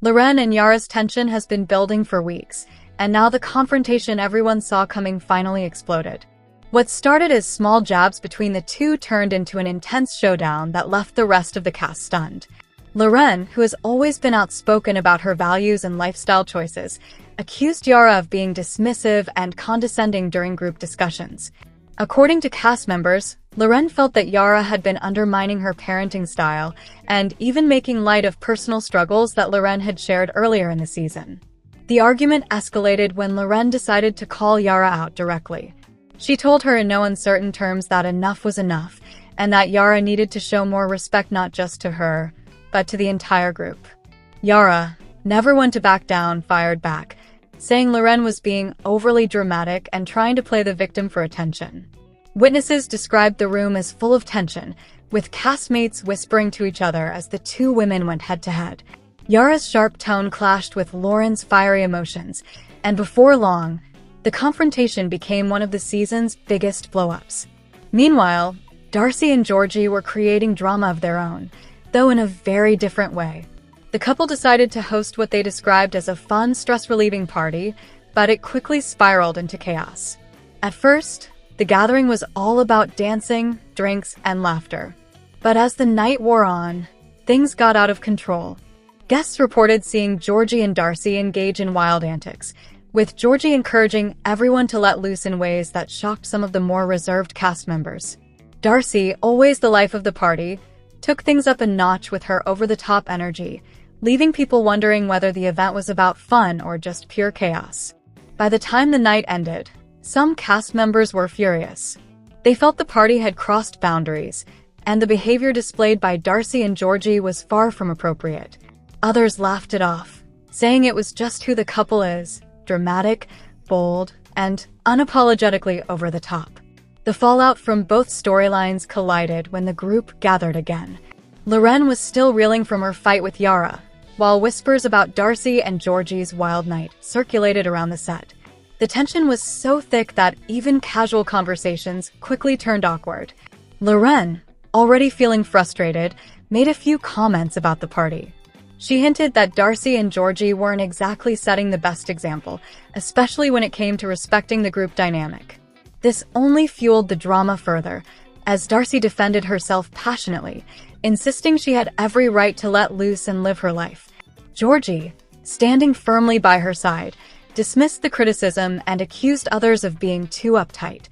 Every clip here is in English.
Loren and Yara's tension has been building for weeks, and now the confrontation everyone saw coming finally exploded. What started as small jabs between the two turned into an intense showdown that left the rest of the cast stunned. Loren, who has always been outspoken about her values and lifestyle choices, accused Yara of being dismissive and condescending during group discussions. According to cast members, Loren felt that Yara had been undermining her parenting style and even making light of personal struggles that Loren had shared earlier in the season. The argument escalated when Loren decided to call Yara out directly. She told her in no uncertain terms that enough was enough, and that Yara needed to show more respect not just to her, but to the entire group. Yara, never one to back down, fired back, saying Loren was being overly dramatic and trying to play the victim for attention. Witnesses described the room as full of tension, with castmates whispering to each other as the two women went head-to-head. Yara's sharp tone clashed with Loren's fiery emotions, and before long, the confrontation became one of the season's biggest blow-ups. Meanwhile, Darcey and Georgi were creating drama of their own, though in a very different way. The couple decided to host what they described as a fun, stress-relieving party, but it quickly spiraled into chaos. At first, the gathering was all about dancing, drinks, and laughter. But as the night wore on, things got out of control. Guests reported seeing Georgi and Darcey engage in wild antics, with Georgi encouraging everyone to let loose in ways that shocked some of the more reserved cast members. Darcey, always the life of the party, took things up a notch with her over-the-top energy, leaving people wondering whether the event was about fun or just pure chaos. By the time the night ended, some cast members were furious. They felt the party had crossed boundaries, and the behavior displayed by Darcey and Georgi was far from appropriate. Others laughed it off, saying it was just who the couple is, dramatic, bold, and unapologetically over the top. The fallout from both storylines collided when the group gathered again. Loren was still reeling from her fight with Yara, while whispers about Darcey and Georgi's wild night circulated around the set. The tension was so thick that even casual conversations quickly turned awkward. Loren, already feeling frustrated, made a few comments about the party. She hinted that Darcey and Georgi weren't exactly setting the best example, especially when it came to respecting the group dynamic. This only fueled the drama further, as Darcey defended herself passionately, insisting she had every right to let loose and live her life. Georgi, standing firmly by her side, dismissed the criticism and accused others of being too uptight.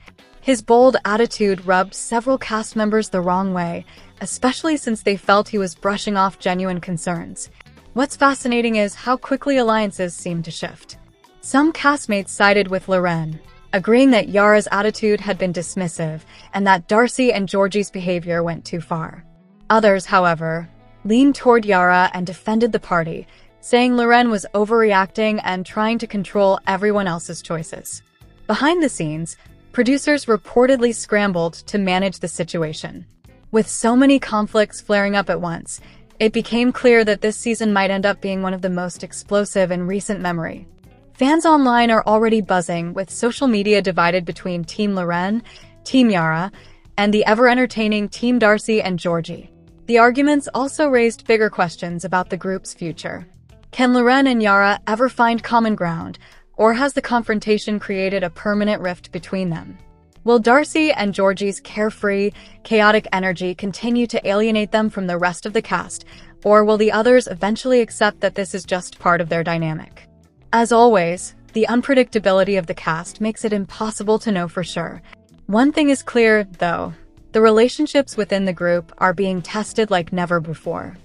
His bold attitude rubbed several cast members the wrong way, especially since they felt he was brushing off genuine concerns. What's fascinating is how quickly alliances seem to shift. Some castmates sided with Loren, agreeing that Yara's attitude had been dismissive and that Darcey and Georgi's behavior went too far. Others, however, leaned toward Yara and defended the party, saying Loren was overreacting and trying to control everyone else's choices. Behind the scenes, producers reportedly scrambled to manage the situation. With so many conflicts flaring up at once, it became clear that this season might end up being one of the most explosive in recent memory. Fans online are already buzzing, with social media divided between Team Loren, Team Yara, and the ever-entertaining Team Darcey and Georgi. The arguments also raised bigger questions about the group's future. Can Loren and Yara ever find common ground, or has the confrontation created a permanent rift between them? Will Darcey and Georgi's carefree, chaotic energy continue to alienate them from the rest of the cast, or will the others eventually accept that this is just part of their dynamic? As always, the unpredictability of the cast makes it impossible to know for sure. One thing is clear, though: the relationships within the group are being tested like never before.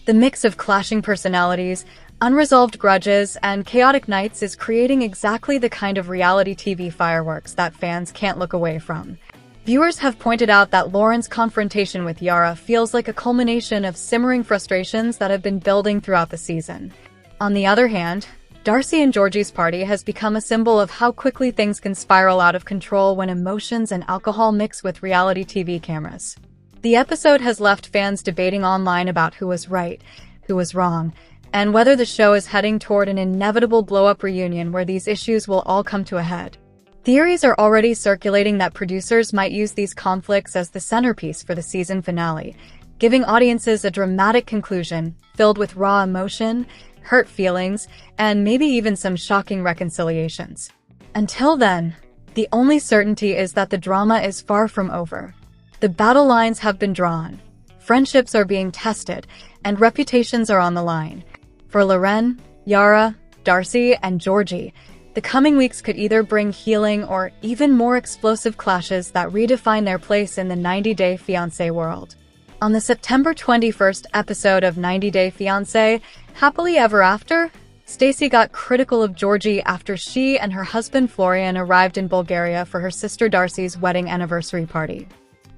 The mix of clashing personalities, unresolved grudges, and chaotic nights is creating exactly the kind of reality TV fireworks that fans can't look away from. Viewers have pointed out that Loren's confrontation with Yara feels like a culmination of simmering frustrations that have been building throughout the season. On the other hand, Darcey and Georgi's party has become a symbol of how quickly things can spiral out of control when emotions and alcohol mix with reality TV cameras. The episode has left fans debating online about who was right, who was wrong, and whether the show is heading toward an inevitable blow-up reunion where these issues will all come to a head. Theories are already circulating that producers might use these conflicts as the centerpiece for the season finale, giving audiences a dramatic conclusion filled with raw emotion, hurt feelings, and maybe even some shocking reconciliations. Until then, the only certainty is that the drama is far from over. The battle lines have been drawn, friendships are being tested, and reputations are on the line. For Loren, Yara, Darcey, and Georgi, the coming weeks could either bring healing or even more explosive clashes that redefine their place in the 90-Day Fiancé world. On the September 21st episode of 90 Day Fiancé, Happily Ever After, Stacey got critical of Georgi after she and her husband Florian arrived in Bulgaria for her sister Darcey's wedding anniversary party.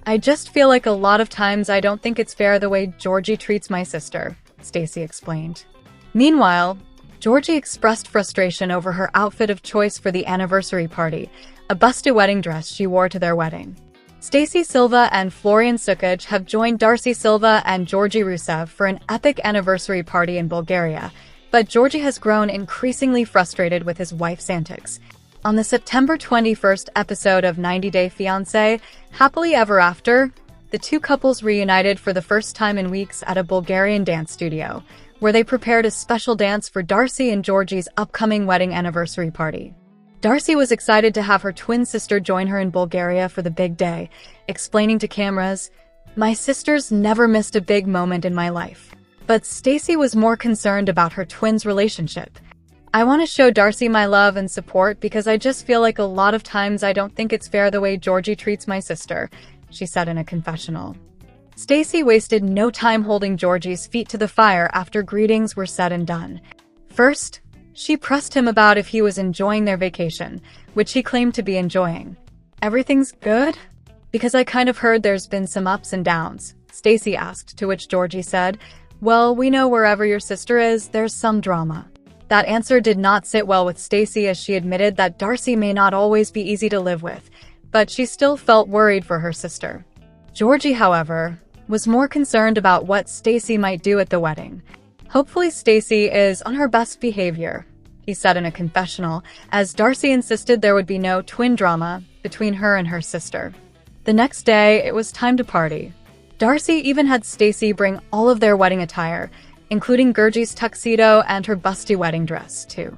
"I just feel like a lot of times I don't think it's fair the way Georgi treats my sister," Stacey explained. Meanwhile, Georgi expressed frustration over her outfit of choice for the anniversary party, a busty wedding dress she wore to their wedding. Stacey Silva and Florian Sukic have joined Darcey Silva and Georgi Rusev for an epic anniversary party in Bulgaria, but Georgi has grown increasingly frustrated with his wife's antics. On the September 21st episode of 90 Day Fiancé, Happily Ever After, the two couples reunited for the first time in weeks at a Bulgarian dance studio, where they prepared a special dance for Darcey and Georgi's upcoming wedding anniversary party. Darcey was excited to have her twin sister join her in Bulgaria for the big day, explaining to cameras, "My sister's never missed a big moment in my life." But Stacey was more concerned about her twins' relationship. "I want to show Darcey my love and support because I just feel like a lot of times I don't think it's fair the way Georgi treats my sister," she said in a confessional. Stacey wasted no time holding Georgi's feet to the fire after greetings were said and done. First, she pressed him about if he was enjoying their vacation, which he claimed to be enjoying. "Everything's good? Because I kind of heard there's been some ups and downs," Stacey asked, to which Georgi said, "Well, we know wherever your sister is, there's some drama." That answer did not sit well with Stacey, as she admitted that Darcey may not always be easy to live with, but she still felt worried for her sister. Georgi, however, was more concerned about what Stacey might do at the wedding. "Hopefully Stacey is on her best behavior," he said in a confessional, as Darcey insisted there would be no twin drama between her and her sister. The next day, it was time to party. Darcey even had Stacey bring all of their wedding attire, including Georgi's tuxedo and her busty wedding dress, to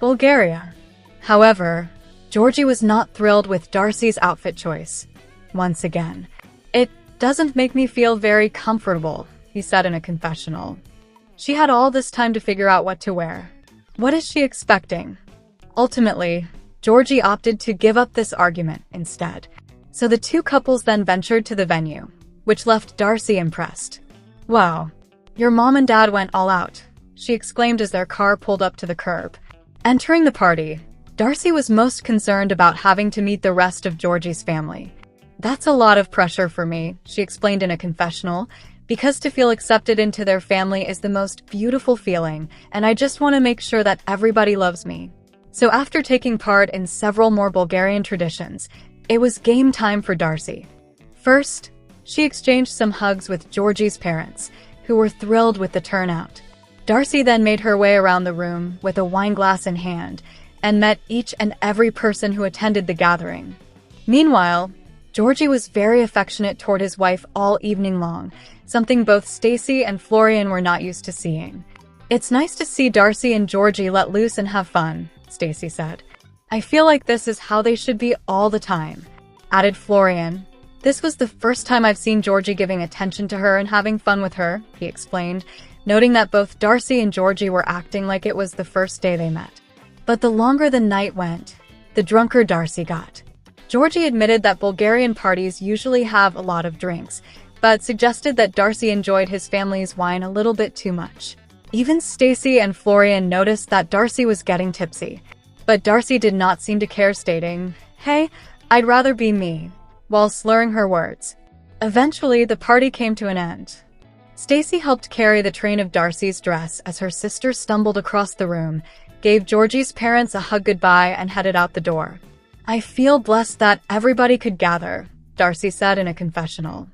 Bulgaria. However, Georgi was not thrilled with Darcey's outfit choice. Once again, "It doesn't make me feel very comfortable," he said in a confessional. "She had all this time to figure out what to wear. What is she expecting?" Ultimately, Georgi opted to give up this argument instead. So the two couples then ventured to the venue, which left Darcey impressed. "Wow, your mom and dad went all out," she exclaimed as their car pulled up to the curb. Entering the party, Darcey was most concerned about having to meet the rest of Georgi's family. "That's a lot of pressure for me," she explained in a confessional, "because to feel accepted into their family is the most beautiful feeling, and I just want to make sure that everybody loves me." So after taking part in several more Bulgarian traditions, it was game time for Darcey. First, she exchanged some hugs with Georgi's parents, who were thrilled with the turnout. Darcey then made her way around the room with a wine glass in hand and met each and every person who attended the gathering. Meanwhile, Georgi was very affectionate toward his wife all evening long, something both Stacey and Florian were not used to seeing. "It's nice to see Darcey and Georgi let loose and have fun," Stacey said. "I feel like this is how they should be all the time," added Florian. "This was the first time I've seen Georgi giving attention to her and having fun with her," he explained, noting that both Darcey and Georgi were acting like it was the first day they met. But the longer the night went, the drunker Darcey got. Georgi admitted that Bulgarian parties usually have a lot of drinks, but suggested that Darcey enjoyed his family's wine a little bit too much. Even Stacey and Florian noticed that Darcey was getting tipsy, but Darcey did not seem to care, stating, "Hey, I'd rather be me," while slurring her words. Eventually, the party came to an end. Stacey helped carry the train of Darcey's dress as her sister stumbled across the room, gave Georgi's parents a hug goodbye, and headed out the door. "I feel blessed that everybody could gather," Darcey said in a confessional.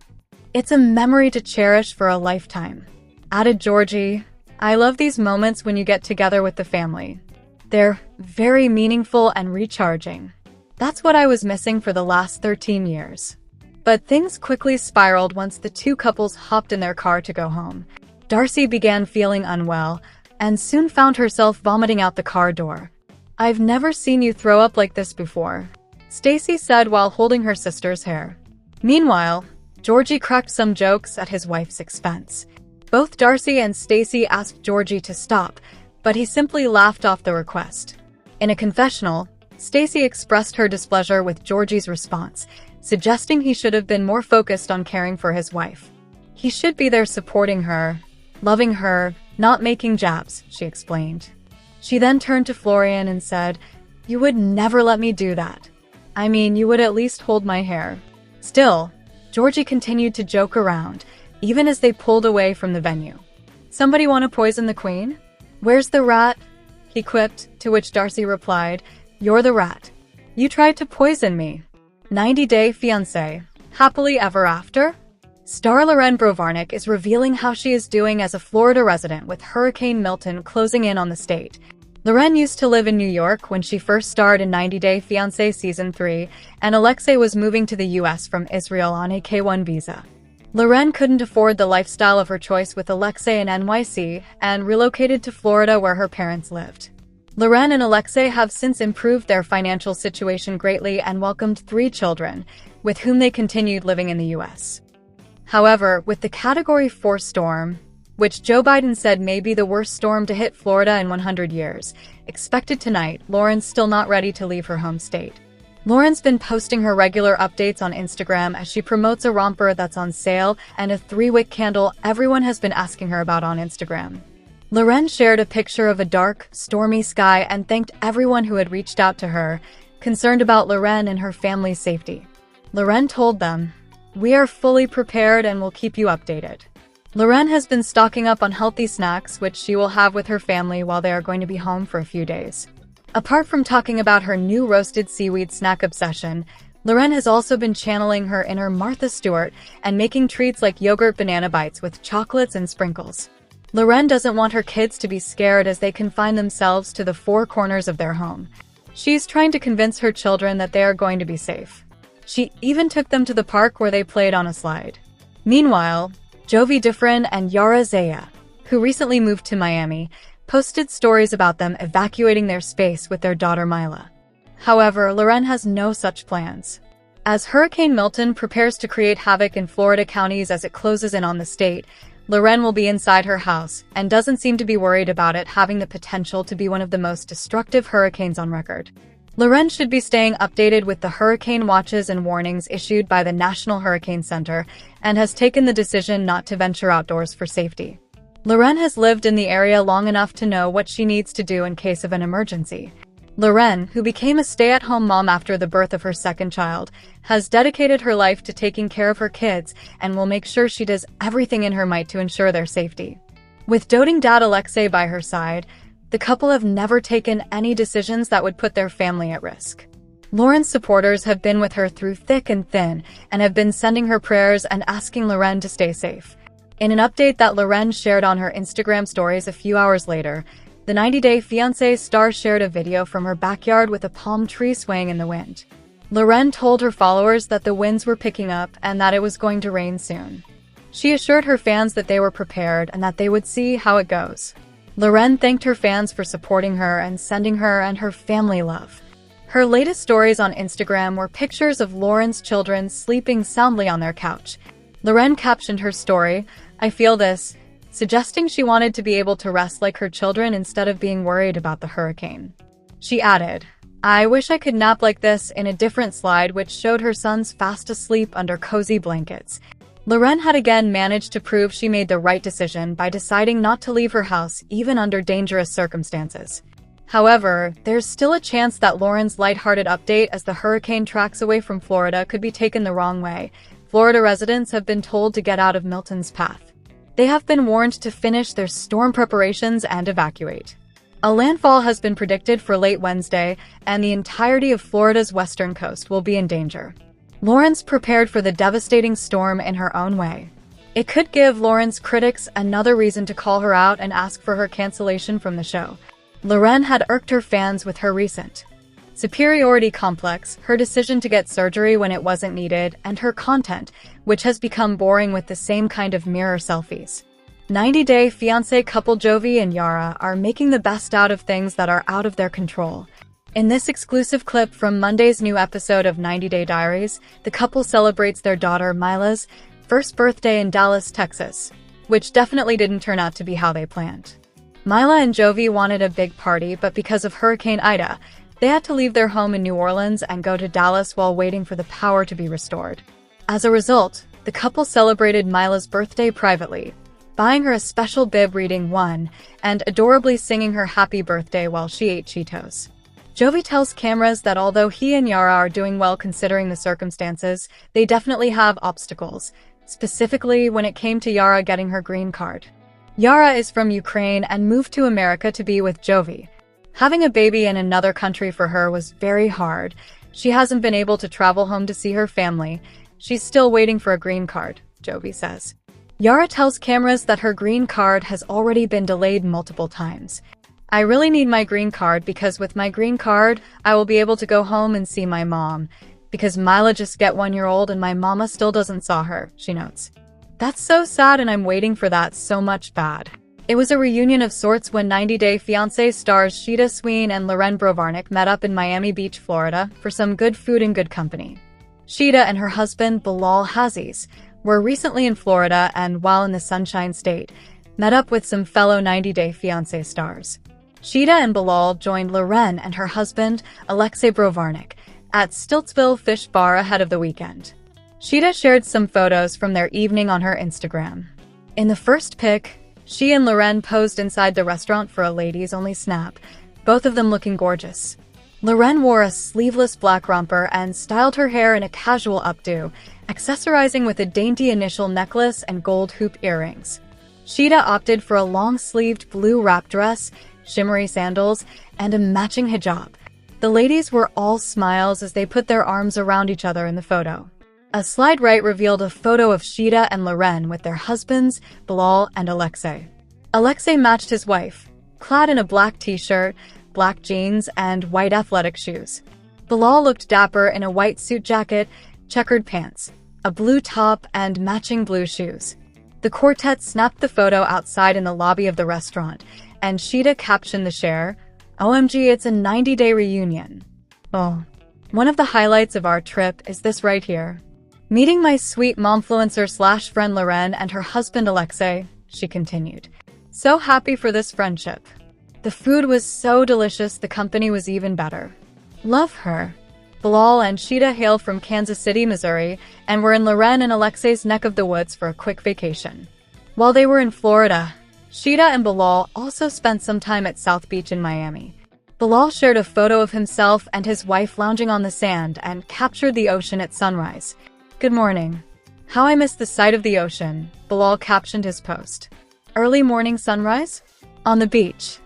"It's a memory to cherish for a lifetime," added Georgi. "I love these moments when you get together with the family. They're very meaningful and recharging. That's what I was missing for the last 13 years. But things quickly spiraled once the two couples hopped in their car to go home. Darcey began feeling unwell, and soon found herself vomiting out the car door. "I've never seen you throw up like this before," Stacy said while holding her sister's hair. Meanwhile, Georgi cracked some jokes at his wife's expense. Both Darcey and Stacy asked Georgi to stop, but he simply laughed off the request. In a confessional, Stacy expressed her displeasure with Georgi's response, suggesting he should have been more focused on caring for his wife. "He should be there supporting her, loving her, not making jabs," she explained. She then turned to Florian and said, "You would never let me do that. I mean, you would at least hold my hair." Still, Georgi continued to joke around, even as they pulled away from the venue. "Somebody want to poison the queen? Where's the rat?" he quipped, to which Darcey replied, "You're the rat. You tried to poison me." 90-day fiancé. Happily ever after? Star Loren is revealing how she is doing as a Florida resident with Hurricane Milton closing in on the state. Loren used to live in New York when she first starred in 90-Day Fiancé Season 3, and Alexei was moving to the US from Israel on a K-1 visa. Loren couldn't afford the lifestyle of her choice with Alexei in NYC and relocated to Florida where her parents lived. Loren and Alexei have since improved their financial situation greatly and welcomed 3 children, with whom they continued living in the US. However, with the Category 4 storm, which Joe Biden said may be the worst storm to hit Florida in 100 years, expected tonight, Loren's still not ready to leave her home state. Loren's been posting her regular updates on Instagram as she promotes a romper that's on sale and a 3-wick candle everyone has been asking her about on Instagram. Loren shared a picture of a dark, stormy sky and thanked everyone who had reached out to her, concerned about Loren and her family's safety. Loren told them, "We are fully prepared and will keep you updated." Loren has been stocking up on healthy snacks, which she will have with her family while they are going to be home for a few days. Apart from talking about her new roasted seaweed snack obsession, Loren has also been channeling her inner Martha Stewart and making treats like yogurt banana bites with chocolates and sprinkles. Loren doesn't want her kids to be scared as they confine themselves to the 4 corners of their home. She's trying to convince her children that they are going to be safe. She even took them to the park where they played on a slide. Meanwhile, Jovi Diffrin and Yara Zaya, who recently moved to Miami, posted stories about them evacuating their space with their daughter Mila. However, Loren has no such plans. As Hurricane Milton prepares to create havoc in Florida counties as it closes in on the state, Loren will be inside her house and doesn't seem to be worried about it having the potential to be one of the most destructive hurricanes on record. Loren should be staying updated with the hurricane watches and warnings issued by the National Hurricane Center and has taken the decision not to venture outdoors for safety. Loren has lived in the area long enough to know what she needs to do in case of an emergency. Loren, who became a stay-at-home mom after the birth of her second child, has dedicated her life to taking care of her kids and will make sure she does everything in her might to ensure their safety. With doting dad Alexei by her side, the couple have never taken any decisions that would put their family at risk. Loren's supporters have been with her through thick and thin and have been sending her prayers and asking Loren to stay safe. In an update that Loren shared on her Instagram stories a few hours later, the 90-Day Fiancé star shared a video from her backyard with a palm tree swaying in the wind. Loren told her followers that the winds were picking up and that it was going to rain soon. She assured her fans that they were prepared and that they would see how it goes. Loren thanked her fans for supporting her and sending her and her family love. Her latest stories on Instagram were pictures of Loren's children sleeping soundly on their couch. Loren captioned her story, "I feel this," suggesting she wanted to be able to rest like her children instead of being worried about the hurricane. She added, "I wish I could nap like this," in a different slide which showed her sons fast asleep under cozy blankets. Loren had again managed to prove she made the right decision by deciding not to leave her house even under dangerous circumstances. However, there's still a chance that Loren's lighthearted update as the hurricane tracks away from Florida could be taken the wrong way. Florida residents have been told to get out of Milton's path. They have been warned to finish their storm preparations and evacuate. A landfall has been predicted for late Wednesday, and the entirety of Florida's western coast will be in danger. Loren's prepared for the devastating storm in her own way. It could give Loren's critics another reason to call her out and ask for her cancellation from the show. Loren had irked her fans with her recent superiority complex, her decision to get surgery when it wasn't needed, and her content, which has become boring with the same kind of mirror selfies. 90-day fiancé couple Georgi and Yara are making the best out of things that are out of their control. In this exclusive clip from Monday's new episode of 90 Day Diaries, the couple celebrates their daughter Mila's first birthday in Dallas, Texas, which definitely didn't turn out to be how they planned. Mila and Georgi wanted a big party, but because of Hurricane Ida, they had to leave their home in New Orleans and go to Dallas while waiting for the power to be restored. As a result, the couple celebrated Mila's birthday privately, buying her a special bib reading 1 and adorably singing her happy birthday while she ate Cheetos. Georgi tells cameras that although he and Yara are doing well considering the circumstances, they definitely have obstacles, specifically when it came to Yara getting her green card. Yara is from Ukraine and moved to America to be with Georgi. Having a baby in another country for her was very hard. She hasn't been able to travel home to see her family. She's still waiting for a green card, Georgi says. Yara tells cameras that her green card has already been delayed multiple times. I really need my green card because with my green card, I will be able to go home and see my mom. Because Mila just got 1-year-old and my mama still doesn't saw her, she notes. That's so sad and I'm waiting for that so much bad. It was a reunion of sorts when 90 Day Fiancé stars Sheeta Sween and Loren met up in Miami Beach, Florida for some good food and good company. Sheeta and her husband, Bilal Hazes, were recently in Florida and, while in the Sunshine State, met up with some fellow 90 Day Fiancé stars. Sheeta and Bilal joined Loren and her husband, Alexei Brovarnik, at Stiltsville Fish Bar ahead of the weekend. Sheeta shared some photos from their evening on her Instagram. In the first pic, she and Loren posed inside the restaurant for a ladies-only snap, both of them looking gorgeous. Loren wore a sleeveless black romper and styled her hair in a casual updo, accessorizing with a dainty initial necklace and gold hoop earrings. Sheeta opted for a long-sleeved blue wrap dress, shimmery sandals, and a matching hijab. The ladies were all smiles as they put their arms around each other in the photo. A slide right revealed a photo of Sheeta and Loren with their husbands, Bilal and Alexei. Alexei matched his wife, clad in a black t-shirt, black jeans, and white athletic shoes. Bilal looked dapper in a white suit jacket, checkered pants, a blue top, and matching blue shoes. The quartet snapped the photo outside in the lobby of the restaurant, and Sheeta captioned the share, "OMG, it's a 90-day reunion. Oh, one of the highlights of our trip is this right here. Meeting my sweet momfluencer/friend Loren and her husband Alexei," she continued. "So happy for this friendship. The food was so delicious, the company was even better. Love her." Bilal and Sheeta hail from Kansas City, Missouri, and were in Loren and Alexei's neck of the woods for a quick vacation. While they were in Florida, Sheeta and Bilal also spent some time at South Beach in Miami. Bilal shared a photo of himself and his wife lounging on the sand and captured the ocean at sunrise. "Good morning. How I miss the sight of the ocean," Bilal captioned his post. "Early morning sunrise? On the beach."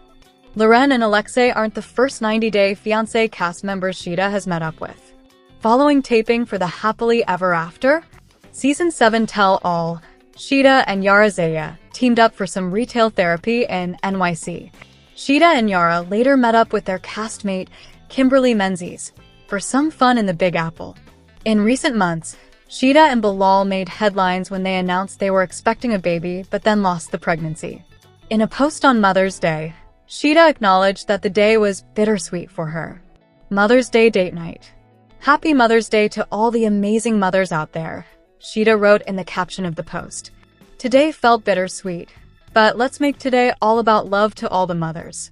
Loren and Alexei aren't the first 90 Day Fiancé cast members Sheeta has met up with. Following taping for the Happily Ever After Season 7 Tell All, Sheeta and Yara Zaya teamed up for some retail therapy in NYC. Sheeta and Yara later met up with their castmate, Kimberly Menzies, for some fun in the Big Apple. In recent months, Sheeta and Bilal made headlines when they announced they were expecting a baby but then lost the pregnancy. In a post on Mother's Day, Sheeta acknowledged that the day was bittersweet for her. Mother's Day date night. "Happy Mother's Day to all the amazing mothers out there," Sheeta wrote in the caption of the post. "Today felt bittersweet, but let's make today all about love to all the mothers."